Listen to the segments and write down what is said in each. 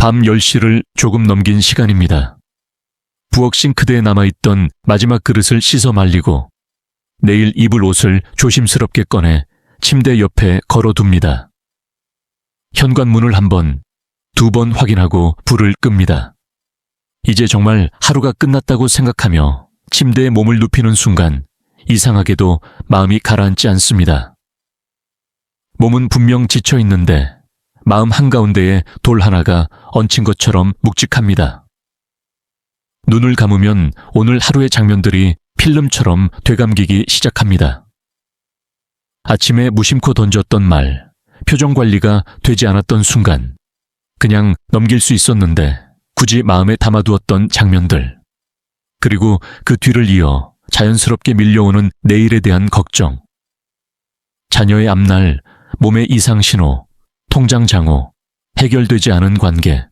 밤 10시를 조금 넘긴 시간입니다. 부엌 싱크대에 남아있던 마지막 그릇을 씻어 말리고 내일 입을 옷을 조심스럽게 꺼내 침대 옆에 걸어둡니다. 현관문을 한 번, 두 번 확인하고 불을 끕니다. 이제 정말 하루가 끝났다고 생각하며 침대에 몸을 눕히는 순간 이상하게도 마음이 가라앉지 않습니다. 몸은 분명 지쳐 있는데 마음 한가운데에 돌 하나가 얹힌 것처럼 묵직합니다. 눈을 감으면 오늘 하루의 장면들이 필름처럼 되감기기 시작합니다. 아침에 무심코 던졌던 말, 표정 관리가 되지 않았던 순간, 그냥 넘길 수 있었는데 굳이 마음에 담아두었던 장면들, 그리고 그 뒤를 이어 자연스럽게 밀려오는 내일에 대한 걱정, 자녀의 앞날, 몸의 이상 신호, 통장 장호, 해결되지 않은 관계,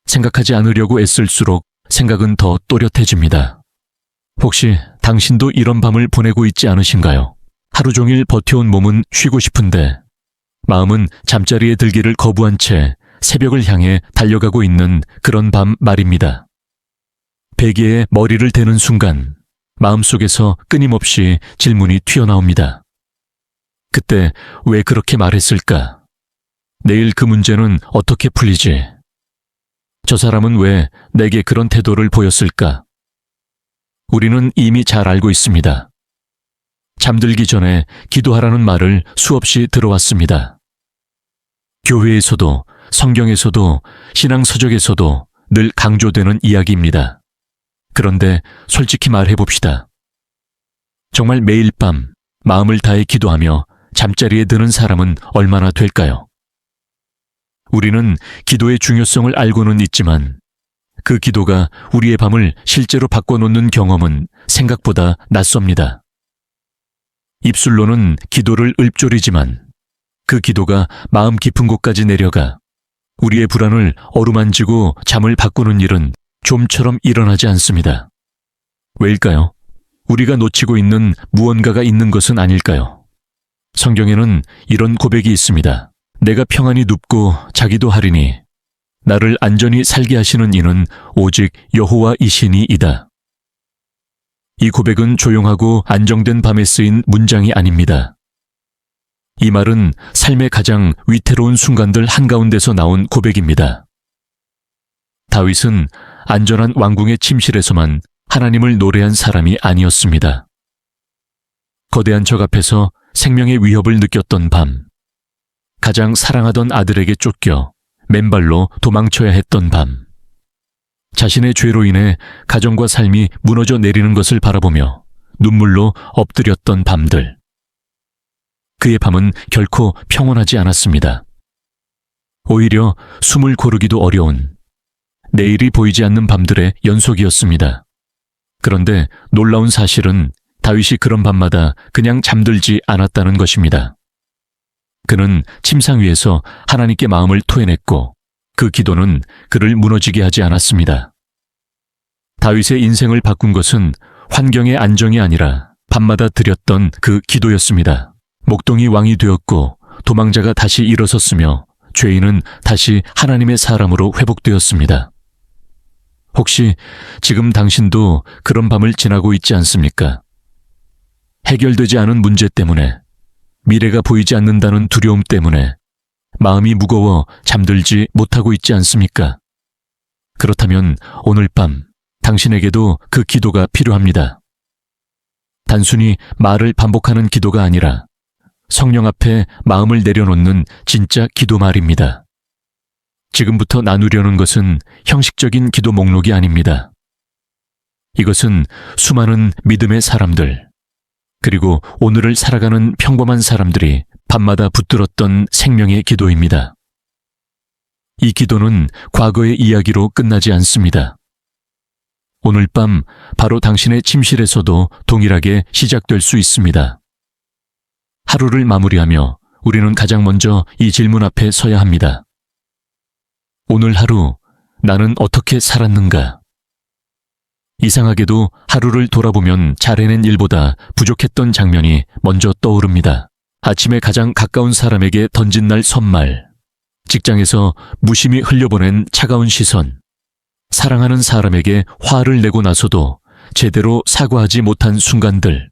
생각하지 않으려고 애쓸수록 생각은 더 또렷해집니다. 혹시 당신도 이런 밤을 보내고 있지 않으신가요? 하루 종일 버텨온 몸은 쉬고 싶은데 마음은 잠자리에 들기를 거부한 채 새벽을 향해 달려가고 있는 그런 밤 말입니다. 베개에 머리를 대는 순간 마음속에서 끊임없이 질문이 튀어나옵니다. 그때 왜 그렇게 말했을까? 내일 그 문제는 어떻게 풀리지? 저 사람은 왜 내게 그런 태도를 보였을까? 우리는 이미 잘 알고 있습니다. 잠들기 전에 기도하라는 말을 수없이 들어왔습니다. 교회에서도 성경에서도 신앙서적에서도 늘 강조되는 이야기입니다. 그런데 솔직히 말해봅시다. 정말 매일 밤 마음을 다해 기도하며 잠자리에 드는 사람은 얼마나 될까요? 우리는 기도의 중요성을 알고는 있지만 그 기도가 우리의 밤을 실제로 바꿔놓는 경험은 생각보다 낯섭니다. 입술로는 기도를 읊조리지만 그 기도가 마음 깊은 곳까지 내려가 우리의 불안을 어루만지고 잠을 바꾸는 일은 좀처럼 일어나지 않습니다. 왜일까요? 우리가 놓치고 있는 무언가가 있는 것은 아닐까요? 성경에는 이런 고백이 있습니다. 내가 평안히 눕고 자기도 하리니 나를 안전히 살게 하시는 이는 오직 여호와이시니이다. 이 고백은 조용하고 안정된 밤에 쓰인 문장이 아닙니다. 이 말은 삶의 가장 위태로운 순간들 한가운데서 나온 고백입니다. 다윗은 안전한 왕궁의 침실에서만 하나님을 노래한 사람이 아니었습니다. 거대한 적 앞에서 생명의 위협을 느꼈던 밤, 가장 사랑하던 아들에게 쫓겨 맨발로 도망쳐야 했던 밤, 자신의 죄로 인해 가정과 삶이 무너져 내리는 것을 바라보며 눈물로 엎드렸던 밤들. 그의 밤은 결코 평온하지 않았습니다. 오히려 숨을 고르기도 어려운 내일이 보이지 않는 밤들의 연속이었습니다. 그런데 놀라운 사실은 다윗이 그런 밤마다 그냥 잠들지 않았다는 것입니다. 그는 침상 위에서 하나님께 마음을 토해냈고 그 기도는 그를 무너지게 하지 않았습니다. 다윗의 인생을 바꾼 것은 환경의 안정이 아니라 밤마다 드렸던 그 기도였습니다. 목동이 왕이 되었고 도망자가 다시 일어섰으며 죄인은 다시 하나님의 사람으로 회복되었습니다. 혹시 지금 당신도 그런 밤을 지나고 있지 않습니까? 해결되지 않은 문제 때문에, 미래가 보이지 않는다는 두려움 때문에 마음이 무거워 잠들지 못하고 있지 않습니까? 그렇다면 오늘 밤 당신에게도 그 기도가 필요합니다. 단순히 말을 반복하는 기도가 아니라 성령 앞에 마음을 내려놓는 진짜 기도 말입니다. 지금부터 나누려는 것은 형식적인 기도 목록이 아닙니다. 이것은 수많은 믿음의 사람들, 그리고 오늘을 살아가는 평범한 사람들이 밤마다 붙들었던 생명의 기도입니다. 이 기도는 과거의 이야기로 끝나지 않습니다. 오늘 밤 바로 당신의 침실에서도 동일하게 시작될 수 있습니다. 하루를 마무리하며 우리는 가장 먼저 이 질문 앞에 서야 합니다. 오늘 하루 나는 어떻게 살았는가? 이상하게도 하루를 돌아보면 잘해낸 일보다 부족했던 장면이 먼저 떠오릅니다. 아침에 가장 가까운 사람에게 던진 날 선말, 직장에서 무심히 흘려보낸 차가운 시선, 사랑하는 사람에게 화를 내고 나서도 제대로 사과하지 못한 순간들.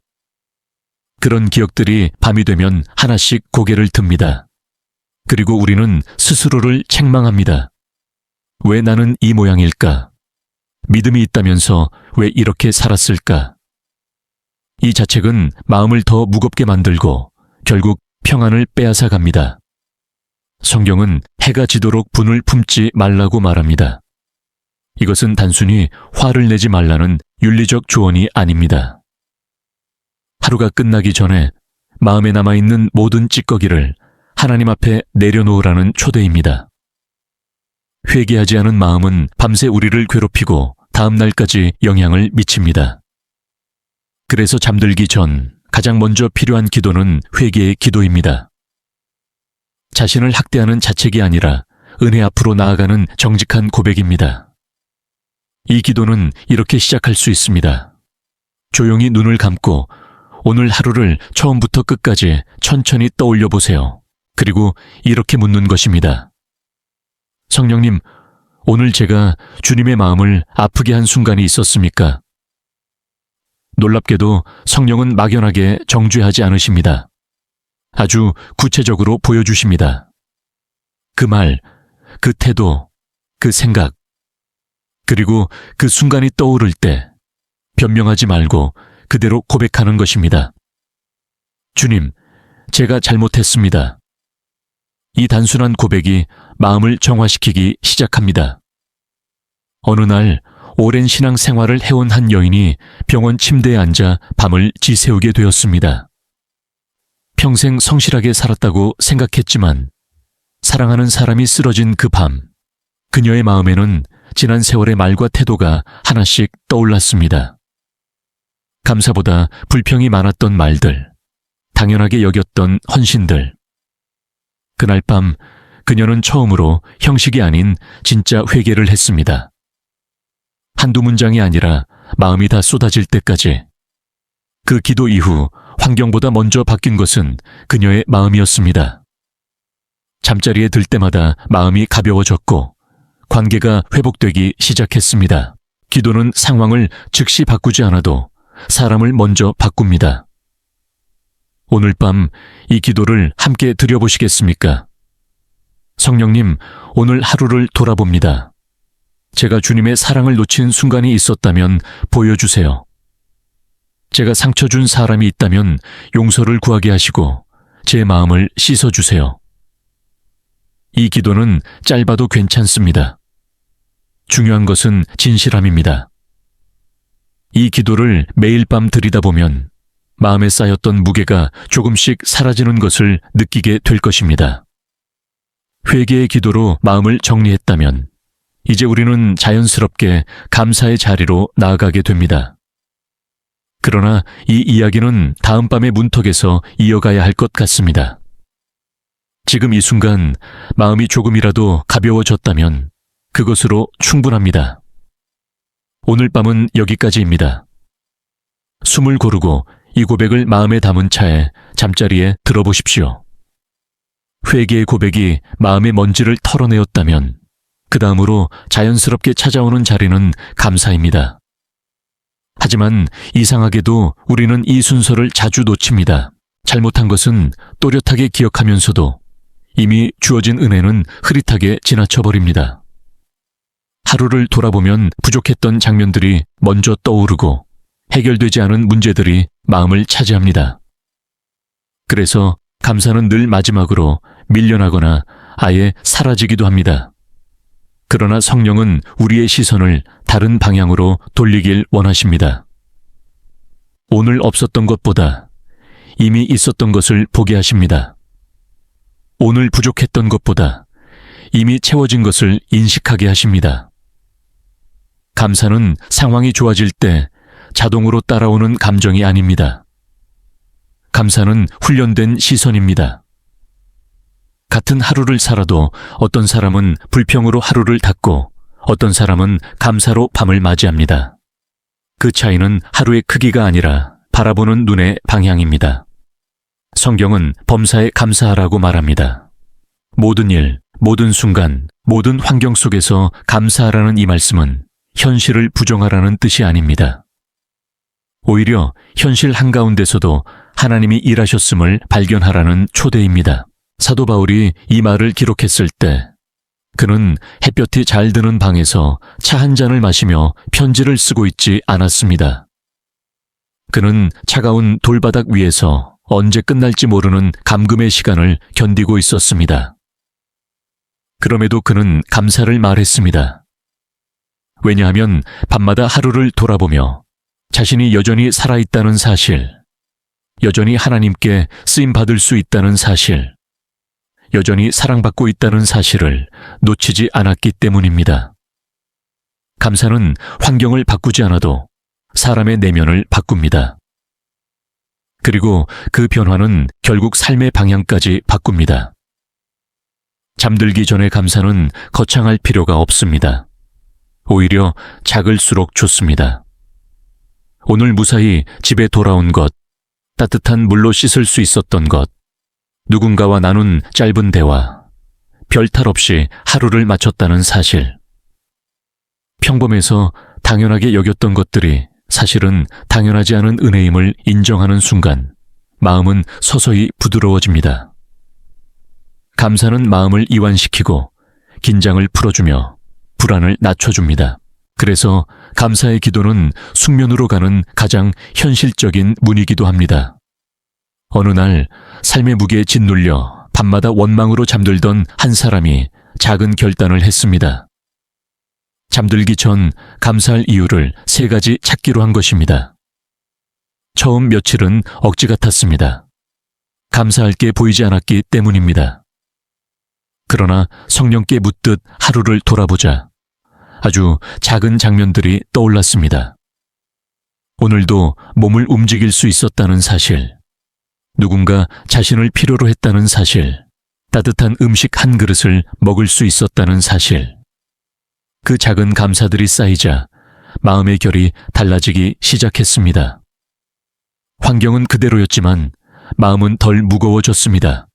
그런 기억들이 밤이 되면 하나씩 고개를 듭니다. 그리고 우리는 스스로를 책망합니다. 왜 나는 이 모양일까? 믿음이 있다면서 왜 이렇게 살았을까? 이 자책은 마음을 더 무겁게 만들고 결국 평안을 빼앗아 갑니다. 성경은 해가 지도록 분을 품지 말라고 말합니다. 이것은 단순히 화를 내지 말라는 윤리적 조언이 아닙니다. 하루가 끝나기 전에 마음에 남아있는 모든 찌꺼기를 하나님 앞에 내려놓으라는 초대입니다. 회개하지 않은 마음은 밤새 우리를 괴롭히고 다음 날까지 영향을 미칩니다. 그래서 잠들기 전 가장 먼저 필요한 기도는 회개의 기도입니다. 자신을 학대하는 자책이 아니라 은혜 앞으로 나아가는 정직한 고백입니다. 이 기도는 이렇게 시작할 수 있습니다. 조용히 눈을 감고 오늘 하루를 처음부터 끝까지 천천히 떠올려 보세요. 그리고 이렇게 묻는 것입니다. 성령님, 오늘 제가 주님의 마음을 아프게 한 순간이 있었습니까? 놀랍게도 성령은 막연하게 정죄하지 않으십니다. 아주 구체적으로 보여주십니다. 그 말, 그 태도, 그 생각, 그리고 그 순간이 떠오를 때 변명하지 말고 그대로 고백하는 것입니다. 주님, 제가 잘못했습니다. 이 단순한 고백이 마음을 정화시키기 시작합니다. 어느 날 오랜 신앙 생활을 해온 한 여인이 병원 침대에 앉아 밤을 지새우게 되었습니다. 평생 성실하게 살았다고 생각했지만 사랑하는 사람이 쓰러진 그 밤, 그녀의 마음에는 지난 세월의 말과 태도가 하나씩 떠올랐습니다. 감사보다 불평이 많았던 말들, 당연하게 여겼던 헌신들. 그날 밤 그녀는 처음으로 형식이 아닌 진짜 회개를 했습니다. 한두 문장이 아니라 마음이 다 쏟아질 때까지. 그 기도 이후 환경보다 먼저 바뀐 것은 그녀의 마음이었습니다. 잠자리에 들 때마다 마음이 가벼워졌고 관계가 회복되기 시작했습니다. 기도는 상황을 즉시 바꾸지 않아도 사람을 먼저 바꿉니다. 오늘 밤 이 기도를 함께 드려보시겠습니까? 성령님, 오늘 하루를 돌아봅니다. 제가 주님의 사랑을 놓친 순간이 있었다면 보여주세요. 제가 상처 준 사람이 있다면 용서를 구하게 하시고 제 마음을 씻어주세요. 이 기도는 짧아도 괜찮습니다. 중요한 것은 진실함입니다. 이 기도를 매일 밤 드리다 보면 마음에 쌓였던 무게가 조금씩 사라지는 것을 느끼게 될 것입니다. 회개의 기도로 마음을 정리했다면 이제 우리는 자연스럽게 감사의 자리로 나아가게 됩니다. 그러나 이 이야기는 다음 밤의 문턱에서 이어가야 할 것 같습니다. 지금 이 순간 마음이 조금이라도 가벼워졌다면 그것으로 충분합니다. 오늘 밤은 여기까지입니다. 숨을 고르고 이 고백을 마음에 담은 차에 잠자리에 들어보십시오. 회개의 고백이 마음의 먼지를 털어내었다면 그 다음으로 자연스럽게 찾아오는 자리는 감사입니다. 하지만 이상하게도 우리는 이 순서를 자주 놓칩니다. 잘못한 것은 또렷하게 기억하면서도 이미 주어진 은혜는 흐릿하게 지나쳐버립니다. 하루를 돌아보면 부족했던 장면들이 먼저 떠오르고 해결되지 않은 문제들이 마음을 차지합니다. 그래서 감사는 늘 마지막으로 밀려나거나 아예 사라지기도 합니다. 그러나 성령은 우리의 시선을 다른 방향으로 돌리길 원하십니다. 오늘 없었던 것보다 이미 있었던 것을 보게 하십니다. 오늘 부족했던 것보다 이미 채워진 것을 인식하게 하십니다. 감사는 상황이 좋아질 때 자동으로 따라오는 감정이 아닙니다. 감사는 훈련된 시선입니다. 같은 하루를 살아도 어떤 사람은 불평으로 하루를 닫고 어떤 사람은 감사로 밤을 맞이합니다. 그 차이는 하루의 크기가 아니라 바라보는 눈의 방향입니다. 성경은 범사에 감사하라고 말합니다. 모든 일, 모든 순간, 모든 환경 속에서 감사하라는 이 말씀은 현실을 부정하라는 뜻이 아닙니다. 오히려 현실 한가운데서도 하나님이 일하셨음을 발견하라는 초대입니다. 사도 바울이 이 말을 기록했을 때 그는 햇볕이 잘 드는 방에서 차 한 잔을 마시며 편지를 쓰고 있지 않았습니다. 그는 차가운 돌바닥 위에서 언제 끝날지 모르는 감금의 시간을 견디고 있었습니다. 그럼에도 그는 감사를 말했습니다. 왜냐하면 밤마다 하루를 돌아보며 자신이 여전히 살아있다는 사실, 여전히 하나님께 쓰임받을 수 있다는 사실, 여전히 사랑받고 있다는 사실을 놓치지 않았기 때문입니다. 감사는 환경을 바꾸지 않아도 사람의 내면을 바꿉니다. 그리고 그 변화는 결국 삶의 방향까지 바꿉니다. 잠들기 전에 감사는 거창할 필요가 없습니다. 오히려 작을수록 좋습니다. 오늘 무사히 집에 돌아온 것, 따뜻한 물로 씻을 수 있었던 것, 누군가와 나눈 짧은 대화, 별 탈 없이 하루를 마쳤다는 사실. 평범해서 당연하게 여겼던 것들이 사실은 당연하지 않은 은혜임을 인정하는 순간, 마음은 서서히 부드러워집니다. 감사는 마음을 이완시키고 긴장을 풀어주며 불안을 낮춰줍니다. 그래서 감사의 기도는 숙면으로 가는 가장 현실적인 문이기도 합니다. 어느 날 삶의 무게에 짓눌려 밤마다 원망으로 잠들던 한 사람이 작은 결단을 했습니다. 잠들기 전 감사할 이유를 3가지 찾기로 한 것입니다. 처음 며칠은 억지 같았습니다. 감사할 게 보이지 않았기 때문입니다. 그러나 성령께 묻듯 하루를 돌아보자 아주 작은 장면들이 떠올랐습니다. 오늘도 몸을 움직일 수 있었다는 사실, 누군가 자신을 필요로 했다는 사실, 따뜻한 음식 한 그릇을 먹을 수 있었다는 사실. 그 작은 감사들이 쌓이자 마음의 결이 달라지기 시작했습니다. 환경은 그대로였지만 마음은 덜 무거워졌습니다.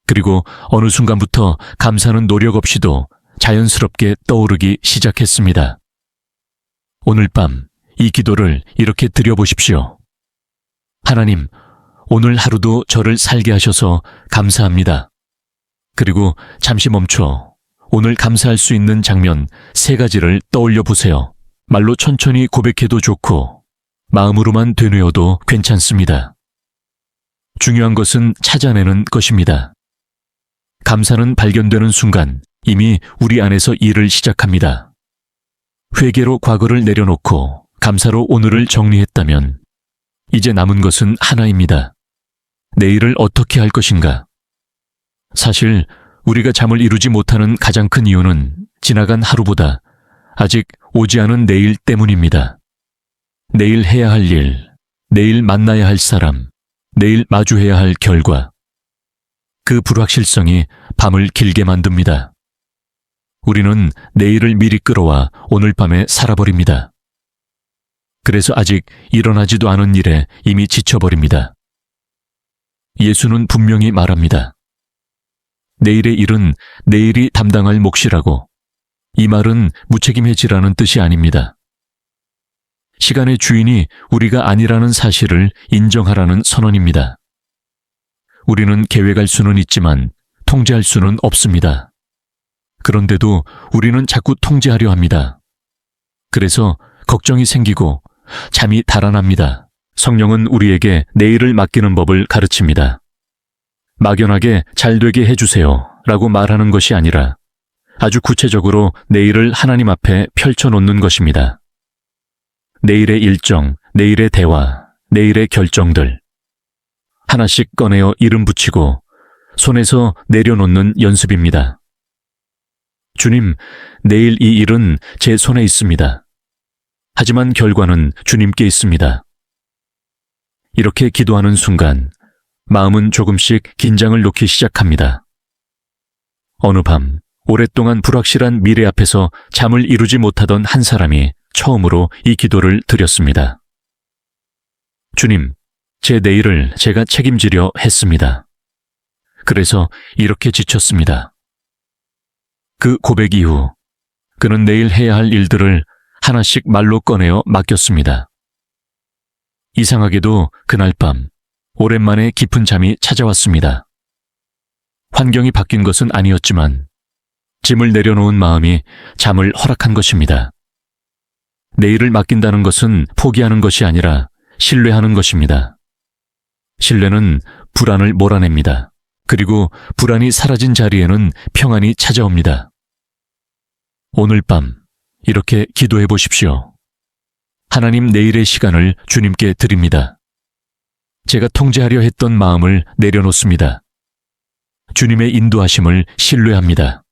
그리고 어느 순간부터 감사는 노력 없이도 자연스럽게 떠오르기 시작했습니다. 오늘 밤 이 기도를 이렇게 드려보십시오. 하나님, 오늘 하루도 저를 살게 하셔서 감사합니다. 그리고 잠시 멈춰 오늘 감사할 수 있는 장면 3가지를 떠올려 보세요. 말로 천천히 고백해도 좋고 마음으로만 되뇌어도 괜찮습니다. 중요한 것은 찾아내는 것입니다. 감사는 발견되는 순간 이미 우리 안에서 일을 시작합니다. 회개로 과거를 내려놓고 감사로 오늘을 정리했다면 이제 남은 것은 하나입니다. 내일을 어떻게 할 것인가? 사실 우리가 잠을 이루지 못하는 가장 큰 이유는 지나간 하루보다 아직 오지 않은 내일 때문입니다. 내일 해야 할 일, 내일 만나야 할 사람, 내일 마주해야 할 결과. 그 불확실성이 밤을 길게 만듭니다. 우리는 내일을 미리 끌어와 오늘 밤에 살아버립니다. 그래서 아직 일어나지도 않은 일에 이미 지쳐버립니다. 예수는 분명히 말합니다. 내일의 일은 내일이 담당할 몫이라고. 이 말은 무책임해지라는 뜻이 아닙니다. 시간의 주인이 우리가 아니라는 사실을 인정하라는 선언입니다. 우리는 계획할 수는 있지만 통제할 수는 없습니다. 그런데도 우리는 자꾸 통제하려 합니다. 그래서 걱정이 생기고 잠이 달아납니다. 성령은 우리에게 내일을 맡기는 법을 가르칩니다. 막연하게 잘 되게 해주세요 라고 말하는 것이 아니라 아주 구체적으로 내일을 하나님 앞에 펼쳐놓는 것입니다. 내일의 일정, 내일의 대화, 내일의 결정들. 하나씩 꺼내어 이름 붙이고 손에서 내려놓는 연습입니다. 주님, 내일 이 일은 제 손에 있습니다. 하지만 결과는 주님께 있습니다. 이렇게 기도하는 순간 마음은 조금씩 긴장을 놓기 시작합니다. 어느 밤 오랫동안 불확실한 미래 앞에서 잠을 이루지 못하던 한 사람이 처음으로 이 기도를 드렸습니다. 주님, 제 내일을 제가 책임지려 했습니다. 그래서 이렇게 지쳤습니다. 그 고백 이후 그는 내일 해야 할 일들을 하나씩 말로 꺼내어 맡겼습니다. 이상하게도 그날 밤 오랜만에 깊은 잠이 찾아왔습니다. 환경이 바뀐 것은 아니었지만 짐을 내려놓은 마음이 잠을 허락한 것입니다. 내일을 맡긴다는 것은 포기하는 것이 아니라 신뢰하는 것입니다. 신뢰는 불안을 몰아냅니다. 그리고 불안이 사라진 자리에는 평안이 찾아옵니다. 오늘 밤 이렇게 기도해 보십시오. 하나님, 내일의 시간을 주님께 드립니다. 제가 통제하려 했던 마음을 내려놓습니다. 주님의 인도하심을 신뢰합니다.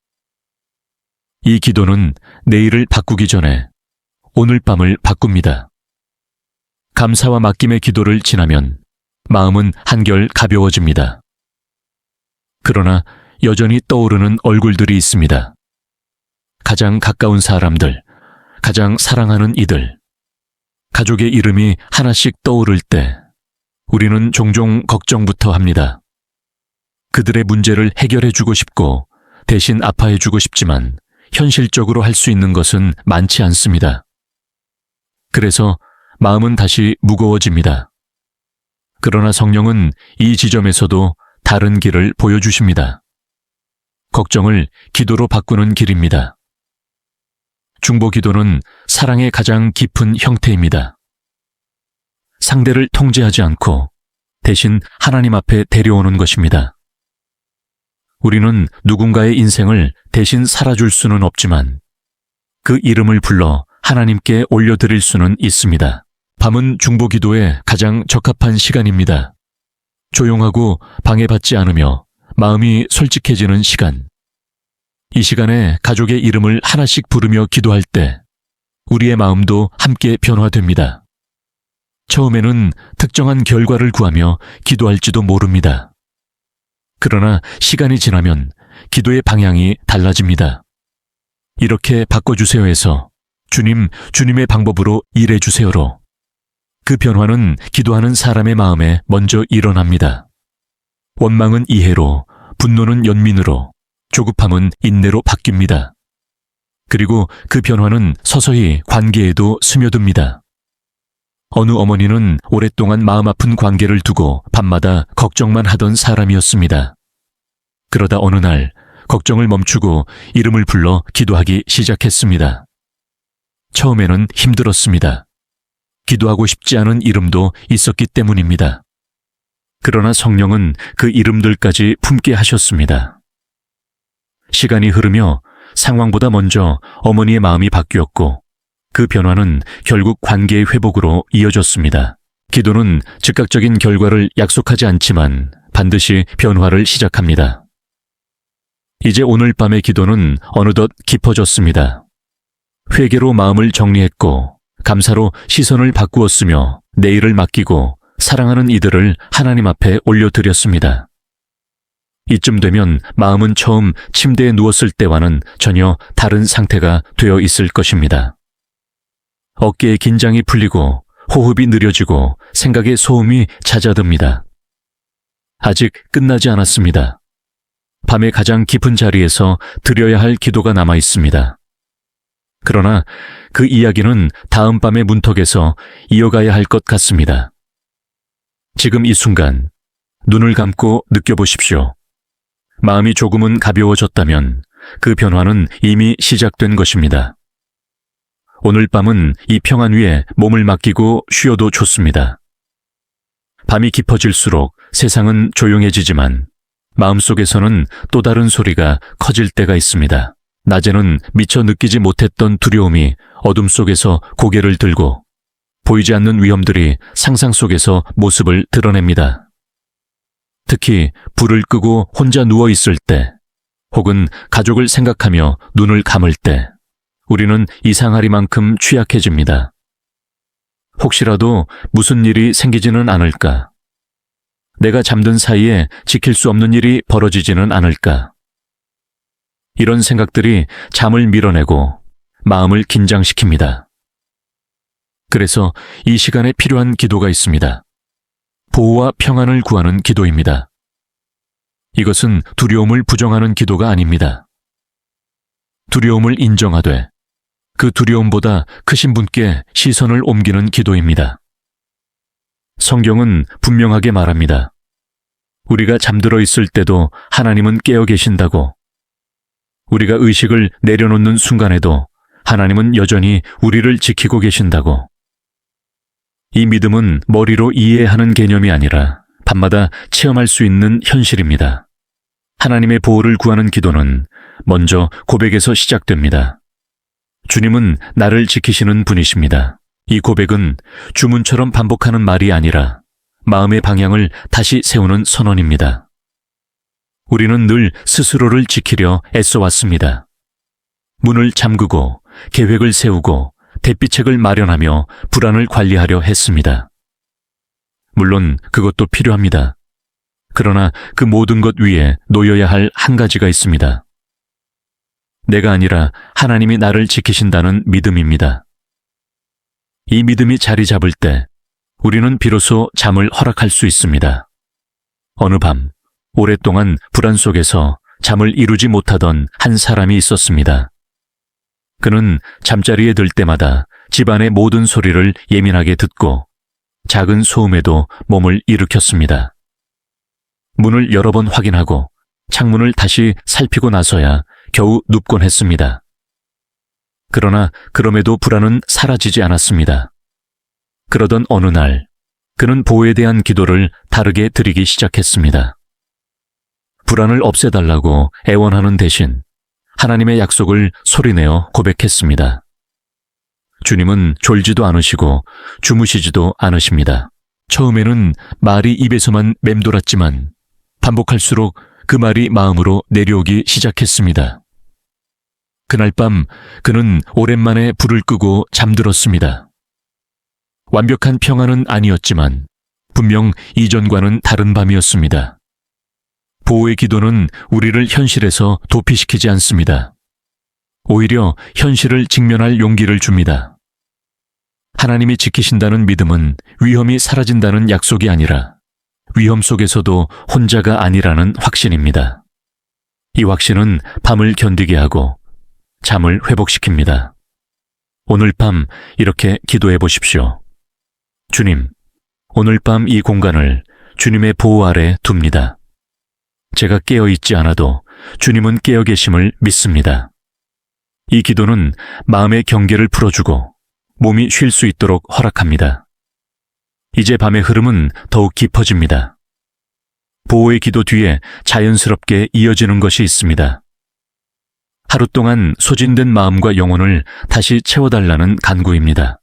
이 기도는 내일을 바꾸기 전에 오늘 밤을 바꿉니다. 감사와 맡김의 기도를 지나면 마음은 한결 가벼워집니다. 그러나 여전히 떠오르는 얼굴들이 있습니다. 가장 가까운 사람들, 가장 사랑하는 이들, 가족의 이름이 하나씩 떠오를 때 우리는 종종 걱정부터 합니다. 그들의 문제를 해결해주고 싶고 대신 아파해주고 싶지만 현실적으로 할 수 있는 것은 많지 않습니다. 그래서 마음은 다시 무거워집니다. 그러나 성령은 이 지점에서도 다른 길을 보여주십니다. 걱정을 기도로 바꾸는 길입니다. 중보 기도는 사랑의 가장 깊은 형태입니다. 상대를 통제하지 않고 대신 하나님 앞에 데려오는 것입니다. 우리는 누군가의 인생을 대신 살아줄 수는 없지만 그 이름을 불러 하나님께 올려드릴 수는 있습니다. 밤은 중보 기도에 가장 적합한 시간입니다. 조용하고 방해받지 않으며 마음이 솔직해지는 시간. 이 시간에 가족의 이름을 하나씩 부르며 기도할 때 우리의 마음도 함께 변화됩니다. 처음에는 특정한 결과를 구하며 기도할지도 모릅니다. 그러나 시간이 지나면 기도의 방향이 달라집니다. 이렇게 바꿔주세요 해서 주님의 방법으로 일해주세요로 그 변화는 기도하는 사람의 마음에 먼저 일어납니다. 원망은 이해로, 분노는 연민으로, 조급함은 인내로 바뀝니다. 그리고 그 변화는 서서히 관계에도 스며듭니다. 어느 어머니는 오랫동안 마음 아픈 관계를 두고 밤마다 걱정만 하던 사람이었습니다. 그러다 어느 날 걱정을 멈추고 이름을 불러 기도하기 시작했습니다. 처음에는 힘들었습니다. 기도하고 싶지 않은 이름도 있었기 때문입니다. 그러나 성령은 그 이름들까지 품게 하셨습니다. 시간이 흐르며 상황보다 먼저 어머니의 마음이 바뀌었고 그 변화는 결국 관계의 회복으로 이어졌습니다. 기도는 즉각적인 결과를 약속하지 않지만 반드시 변화를 시작합니다. 이제 오늘 밤의 기도는 어느덧 깊어졌습니다. 회개로 마음을 정리했고 감사로 시선을 바꾸었으며 내일을 맡기고 사랑하는 이들을 하나님 앞에 올려드렸습니다. 이쯤 되면 마음은 처음 침대에 누웠을 때와는 전혀 다른 상태가 되어 있을 것입니다. 어깨에 긴장이 풀리고 호흡이 느려지고 생각의 소음이 잦아듭니다. 아직 끝나지 않았습니다. 밤의 가장 깊은 자리에서 드려야 할 기도가 남아 있습니다. 그러나 그 이야기는 다음 밤의 문턱에서 이어가야 할 것 같습니다. 지금 이 순간 눈을 감고 느껴보십시오. 마음이 조금은 가벼워졌다면 그 변화는 이미 시작된 것입니다. 오늘 밤은 이 평안 위에 몸을 맡기고 쉬어도 좋습니다. 밤이 깊어질수록 세상은 조용해지지만 마음속에서는 또 다른 소리가 커질 때가 있습니다. 낮에는 미처 느끼지 못했던 두려움이 어둠 속에서 고개를 들고 보이지 않는 위험들이 상상 속에서 모습을 드러냅니다. 특히 불을 끄고 혼자 누워 있을 때 혹은 가족을 생각하며 눈을 감을 때 우리는 이상하리만큼 취약해집니다. 혹시라도 무슨 일이 생기지는 않을까? 내가 잠든 사이에 지킬 수 없는 일이 벌어지지는 않을까? 이런 생각들이 잠을 밀어내고 마음을 긴장시킵니다. 그래서 이 시간에 필요한 기도가 있습니다. 보호와 평안을 구하는 기도입니다. 이것은 두려움을 부정하는 기도가 아닙니다. 두려움을 인정하되 그 두려움보다 크신 분께 시선을 옮기는 기도입니다. 성경은 분명하게 말합니다. 우리가 잠들어 있을 때도 하나님은 깨어 계신다고. 우리가 의식을 내려놓는 순간에도 하나님은 여전히 우리를 지키고 계신다고. 이 믿음은 머리로 이해하는 개념이 아니라 밤마다 체험할 수 있는 현실입니다. 하나님의 보호를 구하는 기도는 먼저 고백에서 시작됩니다. 주님은 나를 지키시는 분이십니다. 이 고백은 주문처럼 반복하는 말이 아니라 마음의 방향을 다시 세우는 선언입니다. 우리는 늘 스스로를 지키려 애써왔습니다. 문을 잠그고 계획을 세우고 대피책을 마련하며 불안을 관리하려 했습니다. 물론 그것도 필요합니다. 그러나 그 모든 것 위에 놓여야 할 한 가지가 있습니다. 내가 아니라 하나님이 나를 지키신다는 믿음입니다. 이 믿음이 자리 잡을 때 우리는 비로소 잠을 허락할 수 있습니다. 어느 밤 오랫동안 불안 속에서 잠을 이루지 못하던 한 사람이 있었습니다. 그는 잠자리에 들 때마다 집안의 모든 소리를 예민하게 듣고 작은 소음에도 몸을 일으켰습니다. 문을 여러 번 확인하고 창문을 다시 살피고 나서야 겨우 눕곤 했습니다. 그러나 그럼에도 불안은 사라지지 않았습니다. 그러던 어느 날 그는 보호에 대한 기도를 다르게 드리기 시작했습니다. 불안을 없애달라고 애원하는 대신 하나님의 약속을 소리내어 고백했습니다. 주님은 졸지도 않으시고 주무시지도 않으십니다. 처음에는 말이 입에서만 맴돌았지만 반복할수록 그 말이 마음으로 내려오기 시작했습니다. 그날 밤 그는 오랜만에 불을 끄고 잠들었습니다. 완벽한 평화는 아니었지만 분명 이전과는 다른 밤이었습니다. 보호의 기도는 우리를 현실에서 도피시키지 않습니다. 오히려 현실을 직면할 용기를 줍니다. 하나님이 지키신다는 믿음은 위험이 사라진다는 약속이 아니라 위험 속에서도 혼자가 아니라는 확신입니다. 이 확신은 밤을 견디게 하고 잠을 회복시킵니다. 오늘 밤 이렇게 기도해 보십시오. 주님, 오늘 밤 이 공간을 주님의 보호 아래 둡니다. 제가 깨어 있지 않아도 주님은 깨어 계심을 믿습니다. 이 기도는 마음의 경계를 풀어주고 몸이 쉴 수 있도록 허락합니다. 이제 밤의 흐름은 더욱 깊어집니다. 보호의 기도 뒤에 자연스럽게 이어지는 것이 있습니다. 하루 동안 소진된 마음과 영혼을 다시 채워달라는 간구입니다.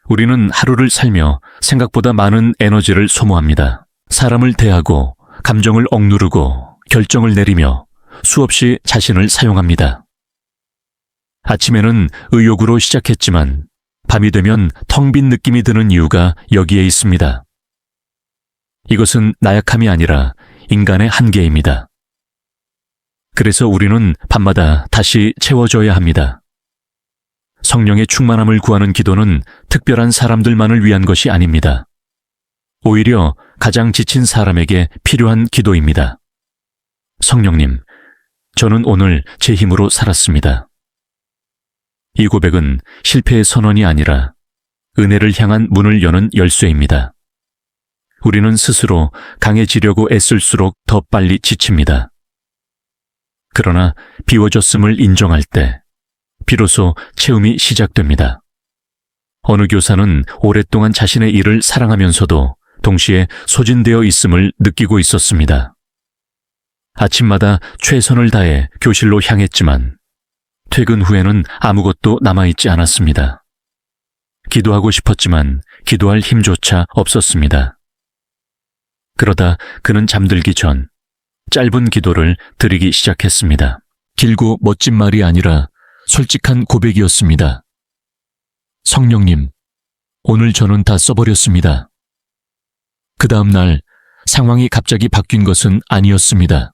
우리는 하루를 살며 생각보다 많은 에너지를 소모합니다. 사람을 대하고 감정을 억누르고 결정을 내리며 수없이 자신을 사용합니다. 아침에는 의욕으로 시작했지만 밤이 되면 텅 빈 느낌이 드는 이유가 여기에 있습니다. 이것은 나약함이 아니라 인간의 한계입니다. 그래서 우리는 밤마다 다시 채워줘야 합니다. 성령의 충만함을 구하는 기도는 특별한 사람들만을 위한 것이 아닙니다. 오히려 가장 지친 사람에게 필요한 기도입니다. 성령님, 저는 오늘 제 힘으로 살았습니다. 이 고백은 실패의 선언이 아니라 은혜를 향한 문을 여는 열쇠입니다. 우리는 스스로 강해지려고 애쓸수록 더 빨리 지칩니다. 그러나 비워졌음을 인정할 때 비로소 채움이 시작됩니다. 어느 교사는 오랫동안 자신의 일을 사랑하면서도 동시에 소진되어 있음을 느끼고 있었습니다. 아침마다 최선을 다해 교실로 향했지만 퇴근 후에는 아무것도 남아있지 않았습니다. 기도하고 싶었지만 기도할 힘조차 없었습니다. 그러다 그는 잠들기 전 짧은 기도를 드리기 시작했습니다. 길고 멋진 말이 아니라 솔직한 고백이었습니다. 성령님, 오늘 저는 다 써버렸습니다. 그 다음 날 상황이 갑자기 바뀐 것은 아니었습니다.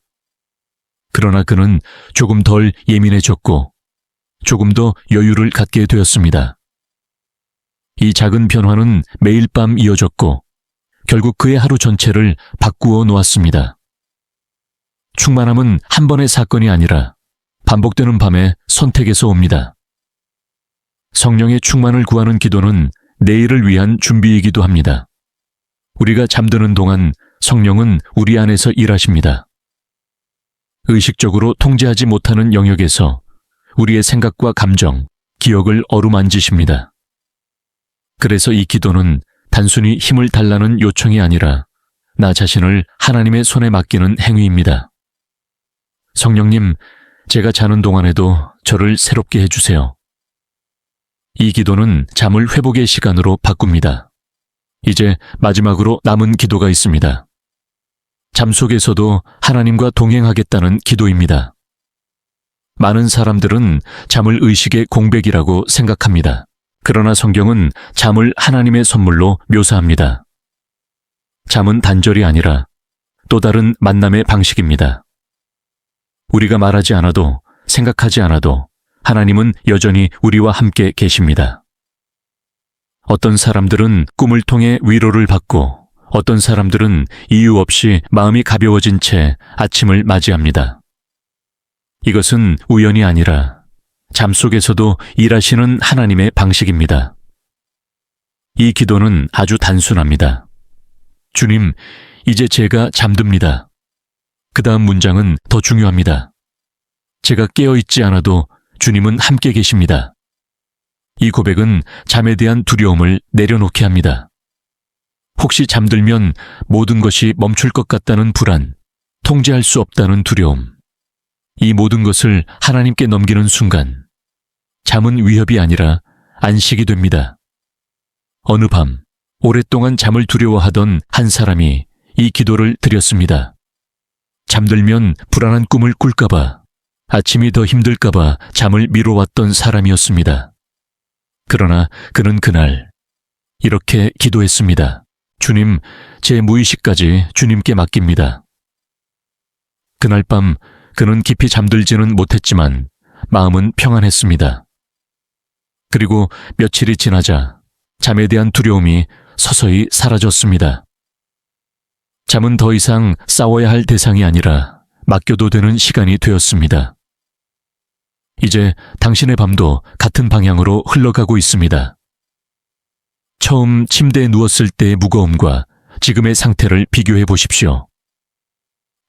그러나 그는 조금 덜 예민해졌고 조금 더 여유를 갖게 되었습니다. 이 작은 변화는 매일 밤 이어졌고 결국 그의 하루 전체를 바꾸어 놓았습니다. 충만함은 한 번의 사건이 아니라 반복되는 밤의 선택에서 옵니다. 성령의 충만을 구하는 기도는 내일을 위한 준비이기도 합니다. 우리가 잠드는 동안 성령은 우리 안에서 일하십니다. 의식적으로 통제하지 못하는 영역에서 우리의 생각과 감정, 기억을 어루만지십니다. 그래서 이 기도는 단순히 힘을 달라는 요청이 아니라 나 자신을 하나님의 손에 맡기는 행위입니다. 성령님, 제가 자는 동안에도 저를 새롭게 해주세요. 이 기도는 잠을 회복의 시간으로 바꿉니다. 이제 마지막으로 남은 기도가 있습니다. 잠 속에서도 하나님과 동행하겠다는 기도입니다. 많은 사람들은 잠을 의식의 공백이라고 생각합니다. 그러나 성경은 잠을 하나님의 선물로 묘사합니다. 잠은 단절이 아니라 또 다른 만남의 방식입니다. 우리가 말하지 않아도, 생각하지 않아도 하나님은 여전히 우리와 함께 계십니다. 어떤 사람들은 꿈을 통해 위로를 받고 어떤 사람들은 이유 없이 마음이 가벼워진 채 아침을 맞이합니다. 이것은 우연이 아니라 잠 속에서도 일하시는 하나님의 방식입니다. 이 기도는 아주 단순합니다. 주님, 이제 제가 잠듭니다. 그 다음 문장은 더 중요합니다. 제가 깨어있지 않아도 주님은 함께 계십니다. 이 고백은 잠에 대한 두려움을 내려놓게 합니다. 혹시 잠들면 모든 것이 멈출 것 같다는 불안, 통제할 수 없다는 두려움, 이 모든 것을 하나님께 넘기는 순간 잠은 위협이 아니라 안식이 됩니다. 어느 밤 오랫동안 잠을 두려워하던 한 사람이 이 기도를 드렸습니다. 잠들면 불안한 꿈을 꿀까봐, 아침이 더 힘들까봐 잠을 미뤄왔던 사람이었습니다. 그러나 그는 그날 이렇게 기도했습니다. 주님, 제 무의식까지 주님께 맡깁니다. 그날 밤 그는 깊이 잠들지는 못했지만 마음은 평안했습니다. 그리고 며칠이 지나자 잠에 대한 두려움이 서서히 사라졌습니다. 잠은 더 이상 싸워야 할 대상이 아니라 맡겨도 되는 시간이 되었습니다. 이제 당신의 밤도 같은 방향으로 흘러가고 있습니다. 처음 침대에 누웠을 때의 무거움과 지금의 상태를 비교해 보십시오.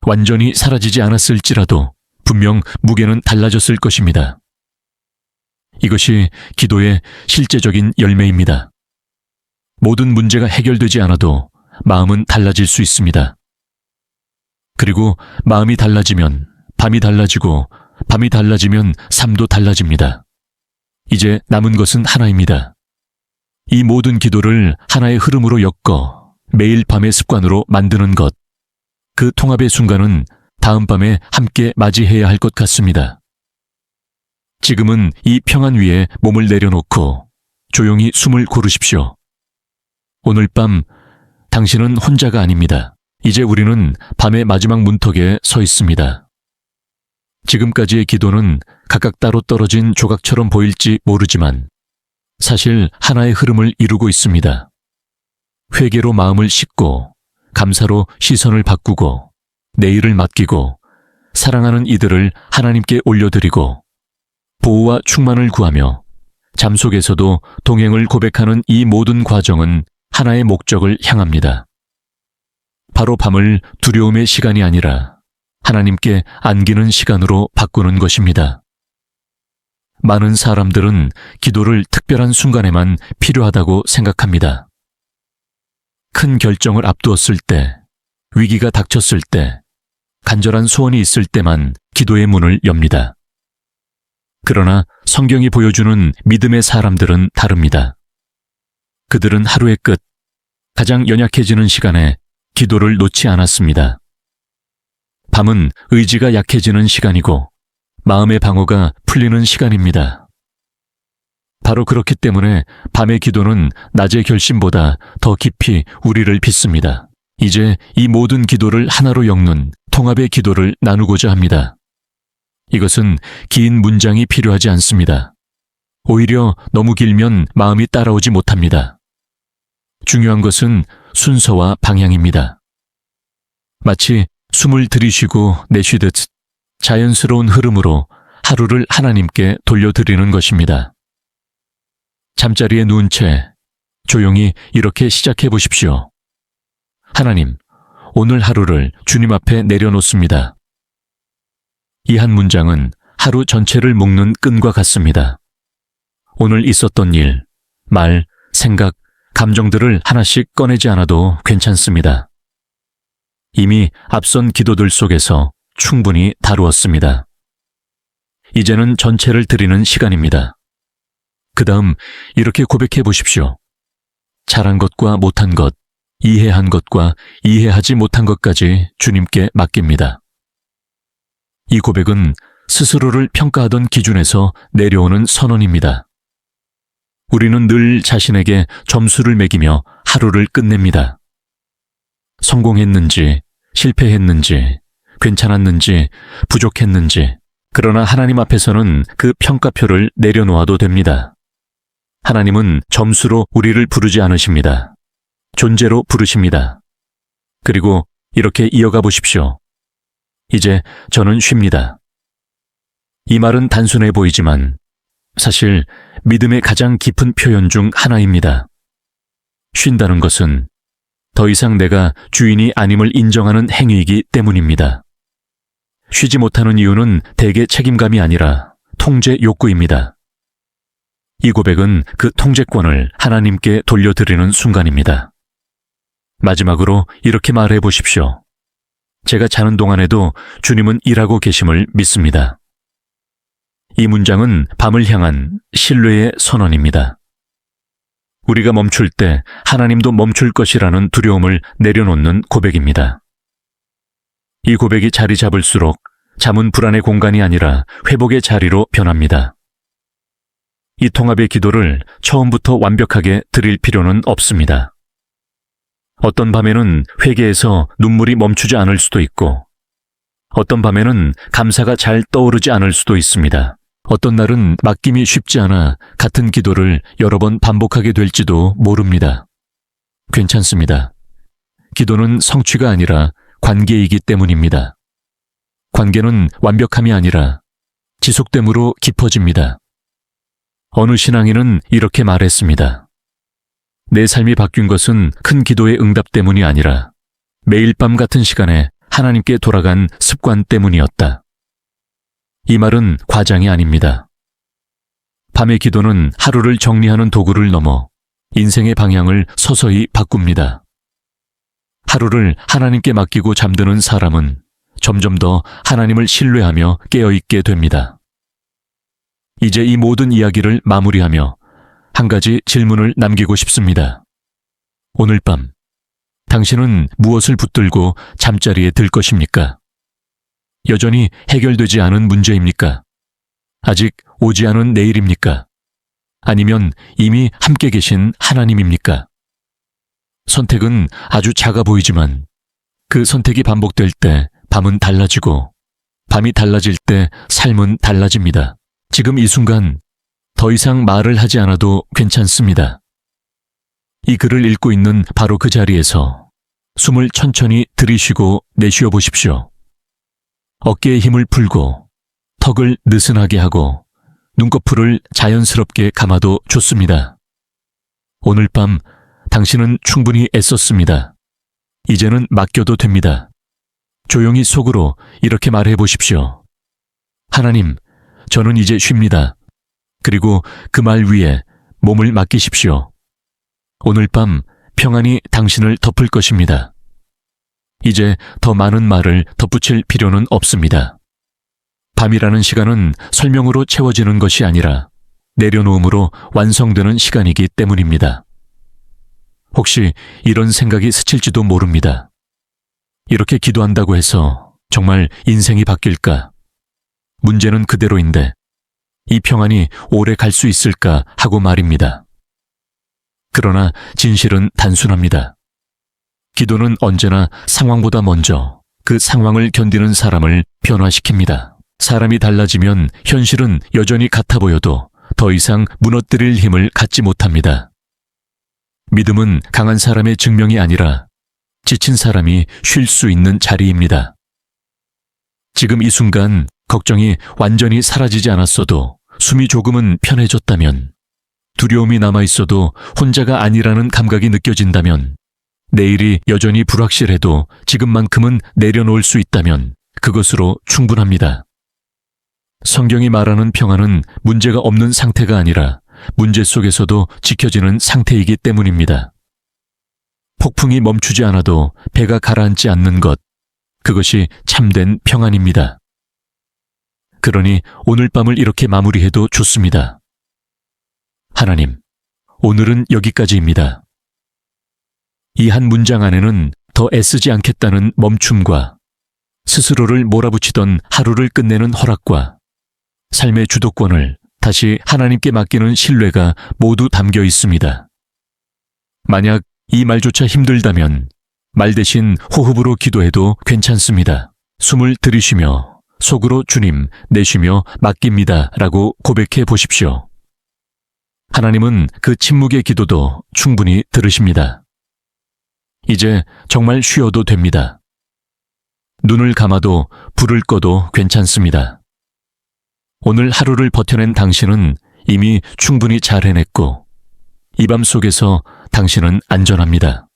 완전히 사라지지 않았을지라도 분명 무게는 달라졌을 것입니다. 이것이 기도의 실제적인 열매입니다. 모든 문제가 해결되지 않아도 마음은 달라질 수 있습니다. 그리고 마음이 달라지면 밤이 달라지고 밤이 달라지면 삶도 달라집니다. 이제 남은 것은 하나입니다. 이 모든 기도를 하나의 흐름으로 엮어 매일 밤의 습관으로 만드는 것, 그 통합의 순간은 다음 밤에 함께 맞이해야 할 것 같습니다. 지금은 이 평안 위에 몸을 내려놓고 조용히 숨을 고르십시오. 오늘 밤 당신은 혼자가 아닙니다. 이제 우리는 밤의 마지막 문턱에 서 있습니다. 지금까지의 기도는 각각 따로 떨어진 조각처럼 보일지 모르지만 사실 하나의 흐름을 이루고 있습니다. 회개로 마음을 씻고, 감사로 시선을 바꾸고, 내일을 맡기고, 사랑하는 이들을 하나님께 올려드리고, 보호와 충만을 구하며 잠 속에서도 동행을 고백하는 이 모든 과정은 하나의 목적을 향합니다. 바로 밤을 두려움의 시간이 아니라 하나님께 안기는 시간으로 바꾸는 것입니다. 많은 사람들은 기도를 특별한 순간에만 필요하다고 생각합니다. 큰 결정을 앞두었을 때, 위기가 닥쳤을 때, 간절한 소원이 있을 때만 기도의 문을 엽니다. 그러나 성경이 보여주는 믿음의 사람들은 다릅니다. 그들은 하루의 끝, 가장 연약해지는 시간에 기도를 놓지 않았습니다. 밤은 의지가 약해지는 시간이고 마음의 방어가 풀리는 시간입니다. 바로 그렇기 때문에 밤의 기도는 낮의 결심보다 더 깊이 우리를 빚습니다. 이제 이 모든 기도를 하나로 엮는 통합의 기도를 나누고자 합니다. 이것은 긴 문장이 필요하지 않습니다. 오히려 너무 길면 마음이 따라오지 못합니다. 중요한 것은 순서와 방향입니다. 마치 숨을 들이쉬고 내쉬듯 자연스러운 흐름으로 하루를 하나님께 돌려드리는 것입니다. 잠자리에 누운 채 조용히 이렇게 시작해 보십시오. 하나님, 오늘 하루를 주님 앞에 내려놓습니다. 이 한 문장은 하루 전체를 묶는 끈과 같습니다. 오늘 있었던 일, 말, 생각, 감정들을 하나씩 꺼내지 않아도 괜찮습니다. 이미 앞선 기도들 속에서 충분히 다루었습니다. 이제는 전체를 드리는 시간입니다. 그 다음 이렇게 고백해 보십시오. 잘한 것과 못한 것, 이해한 것과 이해하지 못한 것까지 주님께 맡깁니다. 이 고백은 스스로를 평가하던 기준에서 내려오는 선언입니다. 우리는 늘 자신에게 점수를 매기며 하루를 끝냅니다. 성공했는지, 실패했는지, 괜찮았는지, 부족했는지, 그러나 하나님 앞에서는 그 평가표를 내려놓아도 됩니다. 하나님은 점수로 우리를 부르지 않으십니다. 존재로 부르십니다. 그리고 이렇게 이어가 보십시오. 이제 저는 쉽니다. 이 말은 단순해 보이지만 사실 믿음의 가장 깊은 표현 중 하나입니다. 쉰다는 것은 더 이상 내가 주인이 아님을 인정하는 행위이기 때문입니다. 쉬지 못하는 이유는 대개 책임감이 아니라 통제 욕구입니다. 이 고백은 그 통제권을 하나님께 돌려드리는 순간입니다. 마지막으로 이렇게 말해 보십시오. 제가 자는 동안에도 주님은 일하고 계심을 믿습니다. 이 문장은 밤을 향한 신뢰의 선언입니다. 우리가 멈출 때 하나님도 멈출 것이라는 두려움을 내려놓는 고백입니다. 이 고백이 자리 잡을수록 잠은 불안의 공간이 아니라 회복의 자리로 변합니다. 이 통합의 기도를 처음부터 완벽하게 드릴 필요는 없습니다. 어떤 밤에는 회개에서 눈물이 멈추지 않을 수도 있고, 어떤 밤에는 감사가 잘 떠오르지 않을 수도 있습니다. 어떤 날은 맡김이 쉽지 않아 같은 기도를 여러 번 반복하게 될지도 모릅니다. 괜찮습니다. 기도는 성취가 아니라 관계이기 때문입니다. 관계는 완벽함이 아니라 지속됨으로 깊어집니다. 어느 신앙인은 이렇게 말했습니다. 내 삶이 바뀐 것은 큰 기도의 응답 때문이 아니라 매일 밤 같은 시간에 하나님께 돌아간 습관 때문이었다. 이 말은 과장이 아닙니다. 밤의 기도는 하루를 정리하는 도구를 넘어 인생의 방향을 서서히 바꿉니다. 하루를 하나님께 맡기고 잠드는 사람은 점점 더 하나님을 신뢰하며 깨어있게 됩니다. 이제 이 모든 이야기를 마무리하며 한 가지 질문을 남기고 싶습니다. 오늘 밤, 당신은 무엇을 붙들고 잠자리에 들 것입니까? 여전히 해결되지 않은 문제입니까? 아직 오지 않은 내일입니까? 아니면 이미 함께 계신 하나님입니까? 선택은 아주 작아 보이지만 그 선택이 반복될 때 밤은 달라지고 밤이 달라질 때 삶은 달라집니다. 지금 이 순간 더 이상 말을 하지 않아도 괜찮습니다. 이 글을 읽고 있는 바로 그 자리에서 숨을 천천히 들이쉬고 내쉬어 보십시오. 어깨에 힘을 풀고 턱을 느슨하게 하고 눈꺼풀을 자연스럽게 감아도 좋습니다. 오늘 밤 당신은 충분히 애썼습니다. 이제는 맡겨도 됩니다. 조용히 속으로 이렇게 말해 보십시오. 하나님, 저는 이제 쉽니다. 그리고 그 말 위에 몸을 맡기십시오. 오늘 밤 평안이 당신을 덮을 것입니다. 이제 더 많은 말을 덧붙일 필요는 없습니다. 밤이라는 시간은 설명으로 채워지는 것이 아니라 내려놓음으로 완성되는 시간이기 때문입니다. 혹시 이런 생각이 스칠지도 모릅니다. 이렇게 기도한다고 해서 정말 인생이 바뀔까? 문제는 그대로인데 이 평안이 오래 갈 수 있을까 하고 말입니다. 그러나 진실은 단순합니다. 기도는 언제나 상황보다 먼저 그 상황을 견디는 사람을 변화시킵니다. 사람이 달라지면 현실은 여전히 같아 보여도 더 이상 무너뜨릴 힘을 갖지 못합니다. 믿음은 강한 사람의 증명이 아니라 지친 사람이 쉴 수 있는 자리입니다. 지금 이 순간 걱정이 완전히 사라지지 않았어도 숨이 조금은 편해졌다면, 두려움이 남아있어도 혼자가 아니라는 감각이 느껴진다면, 내일이 여전히 불확실해도 지금만큼은 내려놓을 수 있다면 그것으로 충분합니다. 성경이 말하는 평안은 문제가 없는 상태가 아니라 문제 속에서도 지켜지는 상태이기 때문입니다. 폭풍이 멈추지 않아도 배가 가라앉지 않는 것, 그것이 참된 평안입니다. 그러니 오늘 밤을 이렇게 마무리해도 좋습니다. 하나님, 오늘은 여기까지입니다. 이 한 문장 안에는 더 애쓰지 않겠다는 멈춤과 스스로를 몰아붙이던 하루를 끝내는 허락과 삶의 주도권을 다시 하나님께 맡기는 신뢰가 모두 담겨 있습니다. 만약 이 말조차 힘들다면 말 대신 호흡으로 기도해도 괜찮습니다. 숨을 들이쉬며 속으로 주님, 내쉬며 맡깁니다 라고 고백해 보십시오. 하나님은 그 침묵의 기도도 충분히 들으십니다. 이제 정말 쉬어도 됩니다. 눈을 감아도 불을 꺼도 괜찮습니다. 오늘 하루를 버텨낸 당신은 이미 충분히 잘 해냈고, 이 밤 속에서 당신은 안전합니다.